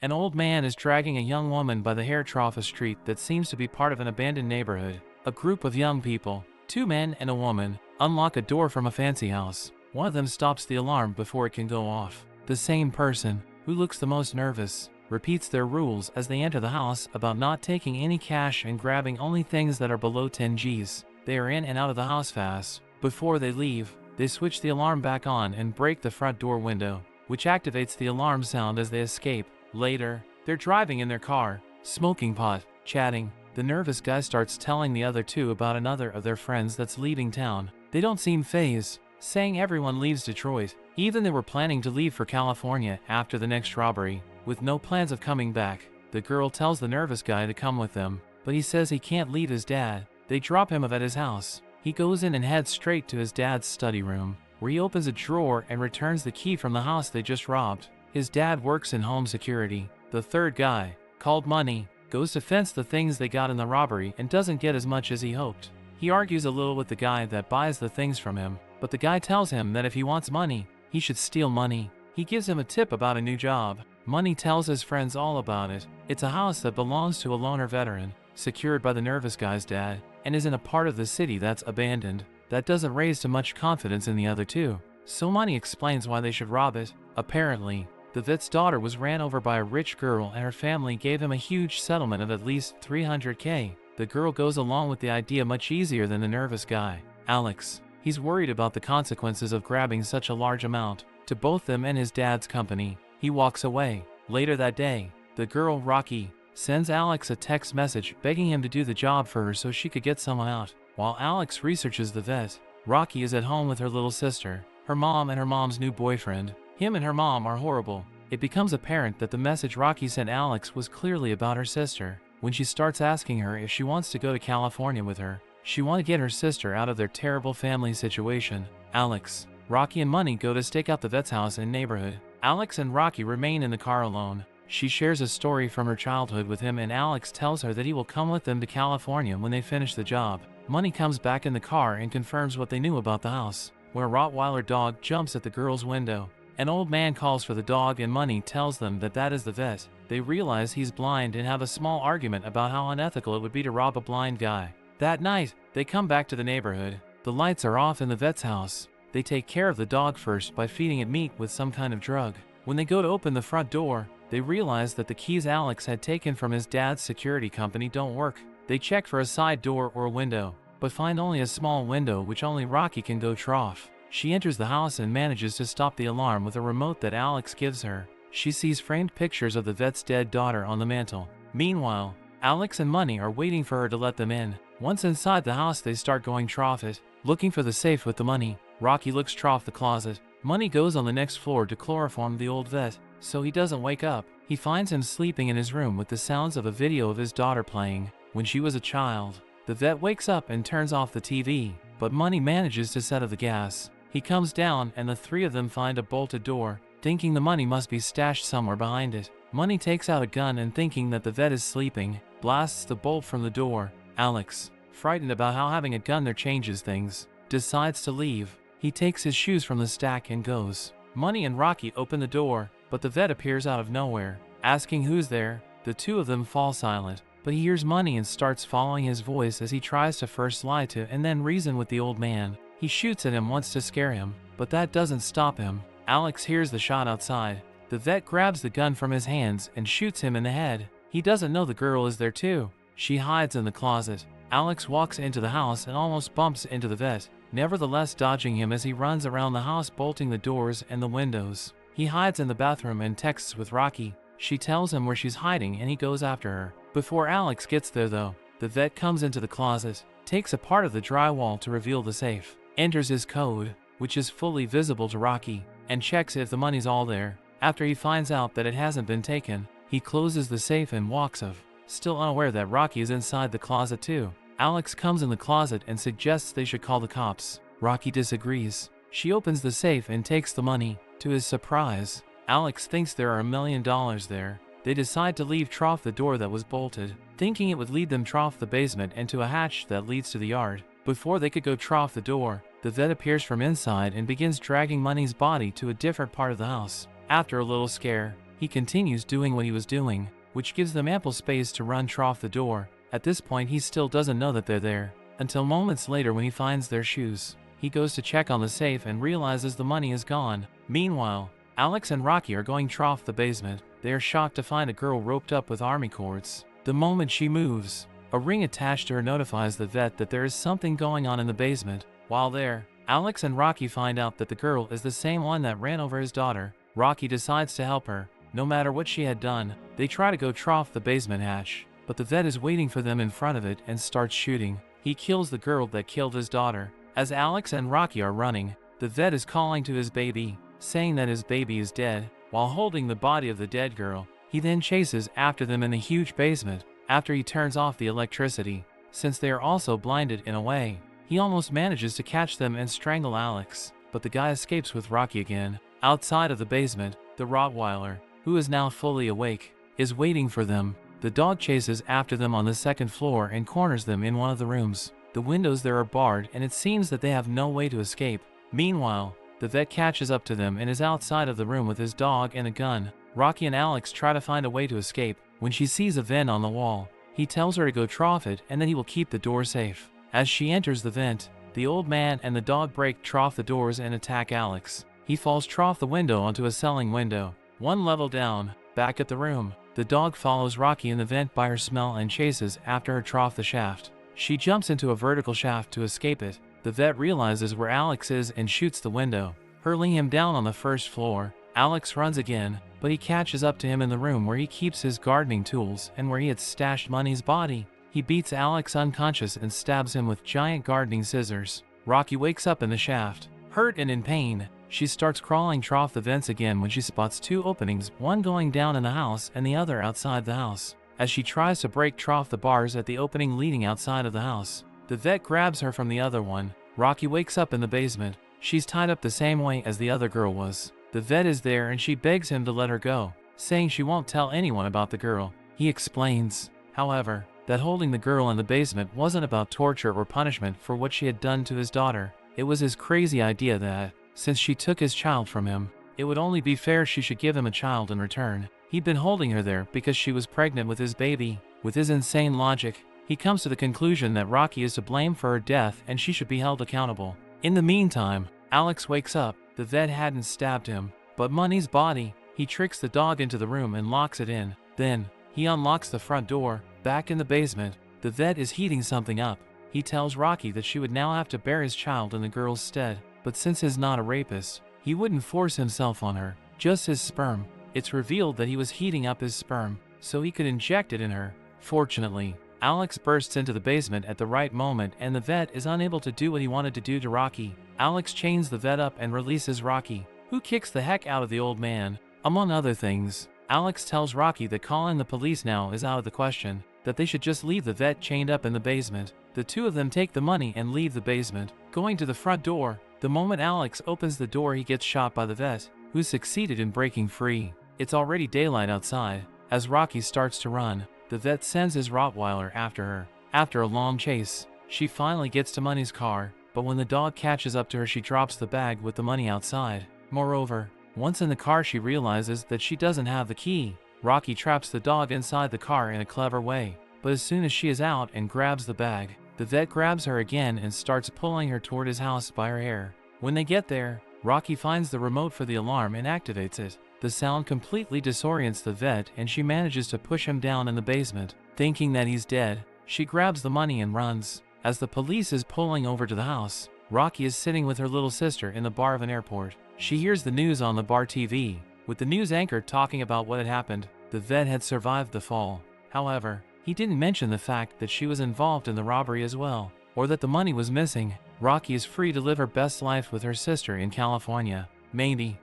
An old man is dragging a young woman by the hair trough of a street that seems to be part of an abandoned neighborhood. A group of young people, two men and a woman, unlock a door from a fancy house. One of them stops the alarm before it can go off. The same person, who looks the most nervous, repeats their rules as they enter the house about not taking any cash and grabbing only things that are below 10 Gs. They are in and out of the house fast. Before they leave, they switch the alarm back on and break the front door window, which activates the alarm sound as they escape. Later, they're driving in their car, smoking pot, chatting. The nervous guy starts telling the other two about another of their friends that's leaving town. They don't seem fazed, saying everyone leaves Detroit. Even they were planning to leave for California after the next robbery, with no plans of coming back. The girl tells the nervous guy to come with them, but he says he can't leave his dad. They drop him off at his house. He goes in and heads straight to his dad's study room, where he opens a drawer and returns the key from the house they just robbed. His dad works in home security. The third guy, called Money, goes to fence the things they got in the robbery and doesn't get as much as he hoped. He argues a little with the guy that buys the things from him, but the guy tells him that if he wants money, he should steal money. He gives him a tip about a new job. Money tells his friends all about it. It's a house that belongs to a loner veteran, secured by the nervous guy's dad, and is in a part of the city that's abandoned. That doesn't raise to much confidence in the other two. So Money explains why they should rob it. Apparently, the vet's daughter was ran over by a rich girl and her family gave him a huge settlement of at least $300K. The girl goes along with the idea much easier than the nervous guy, Alex. He's worried about the consequences of grabbing such a large amount. To both them and his dad's company, he walks away. Later that day, the girl, Rocky, sends Alex a text message begging him to do the job for her so she could get someone out. While Alex researches the vet, Rocky is at home with her little sister, her mom and her mom's new boyfriend. Him and her mom are horrible. It becomes apparent that the message Rocky sent Alex was clearly about her sister. When she starts asking her if she wants to go to California with her, she wants to get her sister out of their terrible family situation. Alex, Rocky and Money go to stake out the vet's house and neighborhood. Alex and Rocky remain in the car alone. She shares a story from her childhood with him and Alex tells her that he will come with them to California when they finish the job. Money comes back in the car and confirms what they knew about the house, where a Rottweiler dog jumps at the girl's window. An old man calls for the dog and Money tells them that that is the vet. They realize he's blind and have a small argument about how unethical it would be to rob a blind guy. That night, they come back to the neighborhood. The lights are off in the vet's house. They take care of the dog first by feeding it meat with some kind of drug. When they go to open the front door, they realize that the keys Alex had taken from his dad's security company don't work. They check for a side door or a window, but find only a small window which only Rocky can go trough. She enters the house and manages to stop the alarm with a remote that Alex gives her. She sees framed pictures of the vet's dead daughter on the mantle. Meanwhile, Alex and Money are waiting for her to let them in. Once inside the house, they start going trough it, looking for the safe with the money. Rocky looks trough the closet. Money goes on the next floor to chloroform the old vet, so he doesn't wake up. He finds him sleeping in his room with the sounds of a video of his daughter playing when she was a child. The vet wakes up and turns off the TV, but Money manages to set off the gas. He comes down and the three of them find a bolted door, thinking the money must be stashed somewhere behind it. Money takes out a gun and thinking that the vet is sleeping, blasts the bolt from the door. Alex, frightened about how having a gun there changes things, decides to leave. He takes his shoes from the stack and goes. Money and Rocky open the door, but the vet appears out of nowhere, asking who's there. The two of them fall silent, but he hears Money and starts following his voice as he tries to first lie to and then reason with the old man. He shoots at him once to scare him, but that doesn't stop him. Alex hears the shot outside. The vet grabs the gun from his hands and shoots him in the head. He doesn't know the girl is there too. She hides in the closet. Alex walks into the house and almost bumps into the vet, nevertheless dodging him as he runs around the house bolting the doors and the windows. He hides in the bathroom and texts with Rocky. She tells him where she's hiding and he goes after her. Before Alex gets there though, the vet comes into the closet, takes a part of the drywall to reveal the safe, enters his code, which is fully visible to Rocky, and checks if the money's all there. After he finds out that it hasn't been taken, he closes the safe and walks off, still unaware that Rocky is inside the closet too. Alex comes in the closet and suggests they should call the cops. Rocky disagrees. She opens the safe and takes the money. To his surprise, Alex thinks there are $1 million there. They decide to leave trough the door that was bolted, thinking it would lead them trough the basement and to a hatch that leads to the yard. Before they could go trough the door, the vet appears from inside and begins dragging Money's body to a different part of the house. After a little scare, he continues doing what he was doing, which gives them ample space to run off the door. At this point he still doesn't know that they're there, until moments later when he finds their shoes. He goes to check on the safe and realizes the money is gone. Meanwhile, Alex and Rocky are going off the basement. They are shocked to find a girl roped up with army cords. The moment she moves, a ring attached to her notifies the vet that there is something going on in the basement. While there, Alex and Rocky find out that the girl is the same one that ran over his daughter. Rocky decides to help her, no matter what she had done. They try to go off the basement hatch, but the vet is waiting for them in front of it and starts shooting. He kills the girl that killed his daughter. As Alex and Rocky are running, the vet is calling to his baby, saying that his baby is dead, while holding the body of the dead girl. He then chases after them in the huge basement, after he turns off the electricity. Since they are also blinded in a way, he almost manages to catch them and strangle Alex, but the guy escapes with Rocky again. Outside of the basement, the Rottweiler, who is now fully awake, is waiting for them. The dog chases after them on the second floor and corners them in one of the rooms. The windows there are barred and it seems that they have no way to escape. Meanwhile, the vet catches up to them and is outside of the room with his dog and a gun. Rocky and Alex try to find a way to escape. When she sees a vent on the wall, he tells her to go off it and that he will keep the door safe. As she enters the vent, the old man and the dog break off the doors and attack Alex. He falls off the window onto a celling window. One level down, back at the room, the dog follows Rocky in the vent by her smell and chases after her off the shaft. She jumps into a vertical shaft to escape it. The vet realizes where Alex is and shoots the window, hurling him down on the first floor. Alex runs again, but he catches up to him in the room where he keeps his gardening tools and where he had stashed Money's body. He beats Alex unconscious and stabs him with giant gardening scissors. Rocky wakes up in the shaft, hurt and in pain. She starts crawling off the vents again when she spots two openings, one going down in the house and the other outside the house. As she tries to break off the bars at the opening leading outside of the house, the vet grabs her from the other one. Rocky wakes up in the basement. She's tied up the same way as the other girl was. The vet is there and she begs him to let her go, saying she won't tell anyone about the girl. He explains, however, that holding the girl in the basement wasn't about torture or punishment for what she had done to his daughter. It was his crazy idea that, since she took his child from him, it would only be fair she should give him a child in return. He'd been holding her there because she was pregnant with his baby. With his insane logic, he comes to the conclusion that Rocky is to blame for her death and she should be held accountable. In the meantime, Alex wakes up. The vet hadn't stabbed him, but Money's body. He tricks the dog into the room and locks it in. Then, he unlocks the front door. Back in the basement, the vet is heating something up. He tells Rocky that she would now have to bear his child in the girl's stead, but since he's not a rapist, he wouldn't force himself on her, just his sperm. It's revealed that he was heating up his sperm, so he could inject it in her. Fortunately, Alex bursts into the basement at the right moment and the vet is unable to do what he wanted to do to Rocky. Alex chains the vet up and releases Rocky, who kicks the heck out of the old man. Among other things, Alex tells Rocky that calling the police now is out of the question, that they should just leave the vet chained up in the basement. The two of them take the money and leave the basement, going to the front door. The moment Alex opens the door he gets shot by the vet, who succeeded in breaking free. It's already daylight outside. As Rocky starts to run, the vet sends his Rottweiler after her. After a long chase, she finally gets to Money's car, but when the dog catches up to her she drops the bag with the money outside. Moreover, once in the car she realizes that she doesn't have the key. Rocky traps the dog inside the car in a clever way, but as soon as she is out and grabs the bag, the vet grabs her again and starts pulling her toward his house by her hair. When they get there, Rocky finds the remote for the alarm and activates it. The sound completely disorients the vet and she manages to push him down in the basement. Thinking that he's dead, she grabs the money and runs. As the police is pulling over to the house, Rocky is sitting with her little sister in the bar of an airport. She hears the news on the bar TV, with the news anchor talking about what had happened. The vet had survived the fall. However, he didn't mention the fact that she was involved in the robbery as well, or that the money was missing. Rocky is free to live her best life with her sister in California. Mandy,